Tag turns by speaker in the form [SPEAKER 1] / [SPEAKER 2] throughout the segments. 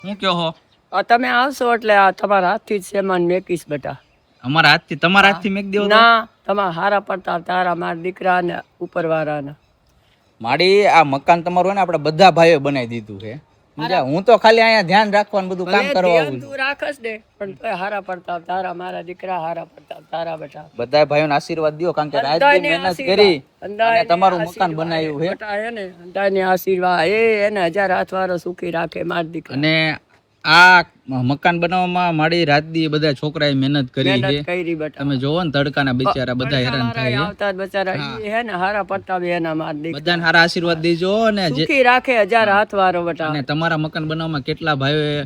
[SPEAKER 1] હું કયો હો
[SPEAKER 2] તમે આવશો એટલે આ તમારા હાથથી જ સામાન મેકીશ બેટા.
[SPEAKER 1] અમારા હાથથી તમારા હાથથી મેક દેવો તો?
[SPEAKER 2] ના, તમારા હારા પડતા તારા મારા દીકરા ને ઉપરવાળાના.
[SPEAKER 1] માડી આ મકાન તમારું હે ને આપણે બધા ભાઈઓ બનાવી દીધું છે સમજ્યા? હું તો ખાલી અહીંયા ધ્યાન રાખવાનું બધું કામ કરવા આવું
[SPEAKER 2] તું રાખસ ને પણ તોય હારા પડતા તારા મારા દીકરા હારા પડતા તારા બેટા.
[SPEAKER 1] બધા ભાઈઓને આશીર્વાદ દો કારણ કે રાજની મહેનત કરી અને તમારું મકાન બનાવ્યું છે.
[SPEAKER 2] બેટા હે ને અંધાને આશીર્વાદ એને 1000 હાથ વાળો સુખી રાખે મારા દીકરા.
[SPEAKER 1] અને આ મકાન બનાવવામાં મારી રાતદી બધા છોકરાએ મહેનત કરી છે.
[SPEAKER 2] મહેનત કરી બેટા.
[SPEAKER 1] તમે જોવો ને તડકાના બિચારા બધા હેરાન થાય
[SPEAKER 2] આવતા બચારા ઈ હે ને હારા પડતા બે એના મારા દીકરા.
[SPEAKER 1] બધાને સારા આશીર્વાદ દેજો અને
[SPEAKER 2] સુખી રાખે 1000 હાથ વાળો બેટા.
[SPEAKER 1] અને તમારા મકાન બનાવવામાં કેટલા ભાઈઓએ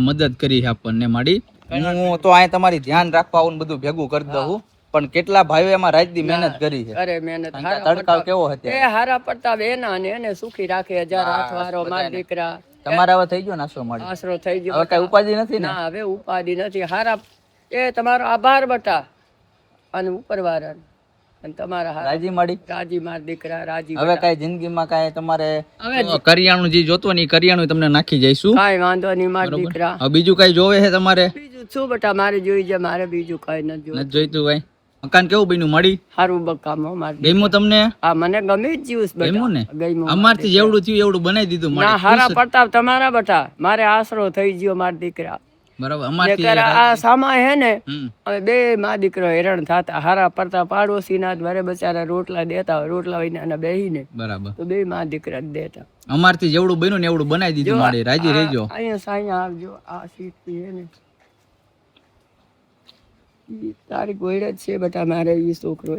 [SPEAKER 1] મદદ કરી છે આપણને માડી. હું તો અહીં તમારી ધ્યાન રાખવા આવું ને બધું ભેગું કરી દઉં પણ કેટલા ભાઈઓ એમાં રાતદી મહેનત કરી છે.
[SPEAKER 2] અરે મહેનત
[SPEAKER 1] તડકાવ કેવો હતો
[SPEAKER 2] એ હારા પડતા બે એના ને એને સુખી રાખે 1000 હાથ વાળો મારા દીકરા.
[SPEAKER 1] તમારે હવે થઈ ગયો નાશો માડી?
[SPEAKER 2] આશરો થઈ ગયો.
[SPEAKER 1] હવે કઈ ઉપાધિ નથી ને?
[SPEAKER 2] ના હવે ઉપાધિ નથી. હારા એ તમારો આભાર બટા અને ઉપરવાળા અને તમારા
[SPEAKER 1] રાજી માડી?
[SPEAKER 2] રાજી માર દીકરા રાજી.
[SPEAKER 1] હવે કઈ જિંદગીમાં કઈ તમારે કરિયાણું જે જોતો ને કરિયાણું તમને નાખી જઈશું.
[SPEAKER 2] કાઈ વાંધો નહીં માર દીકરા.
[SPEAKER 1] હવે બીજું કઈ જોવે છે તમારે?
[SPEAKER 2] બીજું શું બટા મારે જોઈ છે? મારે બીજું કઈ નથી જોયું.
[SPEAKER 1] નથી જોઈતું કઈ? મકાન કેવું બન્યું માડી?
[SPEAKER 2] સારું બકામ મારે.
[SPEAKER 1] ગમ્યું તમને?
[SPEAKER 2] હા મને ગમે જ જીવસ બેટા.
[SPEAKER 1] ગમ્યું ને?
[SPEAKER 2] ગમ્યું.
[SPEAKER 1] અમારથી જેવડું થયું એવડું બનાવી દીધું
[SPEAKER 2] ના
[SPEAKER 1] માડી.
[SPEAKER 2] હારા પડતા તમારા બટા મારે આશરો થઈ ગયો મારા દીકરા.
[SPEAKER 1] બરાબર. અમારથી
[SPEAKER 2] આ સામા હે ને
[SPEAKER 1] હમ.
[SPEAKER 2] હવે બે માં દીકરો હેરાન થતા હારા પડતા પાડોશી ના ઘરે બચારા રોટલા દેતા હોય રોટલા વિના બેહીને
[SPEAKER 1] બરાબર.
[SPEAKER 2] તો બે માં દીકરા દેતા.
[SPEAKER 1] અમારથી જેવડું બન્યું ને એવડું બનાવી દીધું માડી. રાજી રહેજો.
[SPEAKER 2] અહીંયા સાયા આવજો. આ સીટ હે ને ઈ તારી ગોઈડ જ છે બેટા મારે ઈ છોકરો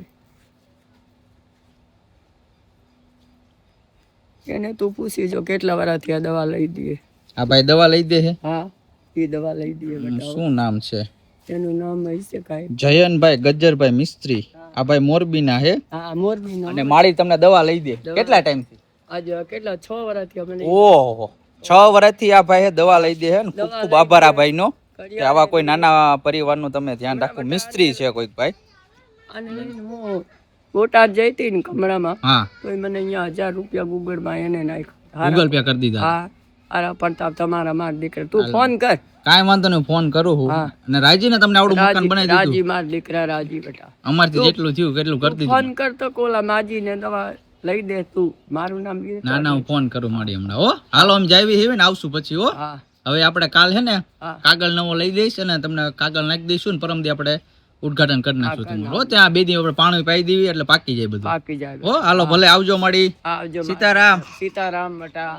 [SPEAKER 2] એને તું પૂછી જો કેટલા વર્ષથી આ દવા લઈ દે.
[SPEAKER 1] આ ભાઈ દવા લઈ દે છે?
[SPEAKER 2] હા એ દવા લઈ દે બેટા.
[SPEAKER 1] શું નામ છે?
[SPEAKER 2] એનું નામ હશે કાંઈ
[SPEAKER 1] જયનભાઈ ગજ્જરભાઈ મિસ્ત્રી. આ ભાઈ મોરબીના છે
[SPEAKER 2] હા મોરબી નો.
[SPEAKER 1] અને માળી તમને દવા લઈ દે. કેટલા ટાઈમ થી?
[SPEAKER 2] આજે કેટલા 6 વર્ષથી અમને.
[SPEAKER 1] ઓહો 6 વર્ષથી આ ભાઈ દવા લઈ દે છે ને ખૂબ ખૂબ આભાર આ ભાઈ નો કે આવા કોઈ નાના પરિવારનું તમે ધ્યાન રાખો. મિસ્ત્રી છે કોઈક ભાઈ.
[SPEAKER 2] અને હું બોટાદ જઈ હતી ને કમળામાં
[SPEAKER 1] હા
[SPEAKER 2] તો મને અહીંયા 1000 રૂપિયા ગૂગલ માં એને નાખ્યા.
[SPEAKER 1] ગૂગલ પે કરી દીધા?
[SPEAKER 2] હા હારા પડતા તમારા માર દીકરા તું ફોન કર.
[SPEAKER 1] કાંઈ વાંધો નહીં ફોન કરું હું. અને રાજી ને તમને આવડું મકાન બનાવી દીધું?
[SPEAKER 2] રાજી માર દીકરા રાજી બેટા.
[SPEAKER 1] અમારથી જેટલું થયું કેટલું કરી દીધું.
[SPEAKER 2] ફોન કર તો કોલા માજી ને દવા લઈ દે તું. મારું નામ
[SPEAKER 1] ના ના હું ફોન કરું માડી હમણાં. હો હાલો આમ જાવી હેવે ને આવશું પછી. હો
[SPEAKER 2] હા
[SPEAKER 1] હવે આપણે કાલ છે ને
[SPEAKER 2] હા.
[SPEAKER 1] કાગળ નવો લઈ દઈશ અને તમને કાગળ નાખી દઈશું ને પરમદી આપણે ઉદ્ઘાટન કરી નાખશું તમારું. હો ત્યાં 2 દી આપણે પાણી પાઈ દેવી એટલે પાકી જાય બધું.
[SPEAKER 2] પાકી જાય.
[SPEAKER 1] હો હાલો ભલે આવજો માડી.
[SPEAKER 2] આવજો.
[SPEAKER 1] સીતારામ.
[SPEAKER 2] સીતારામ બેટા.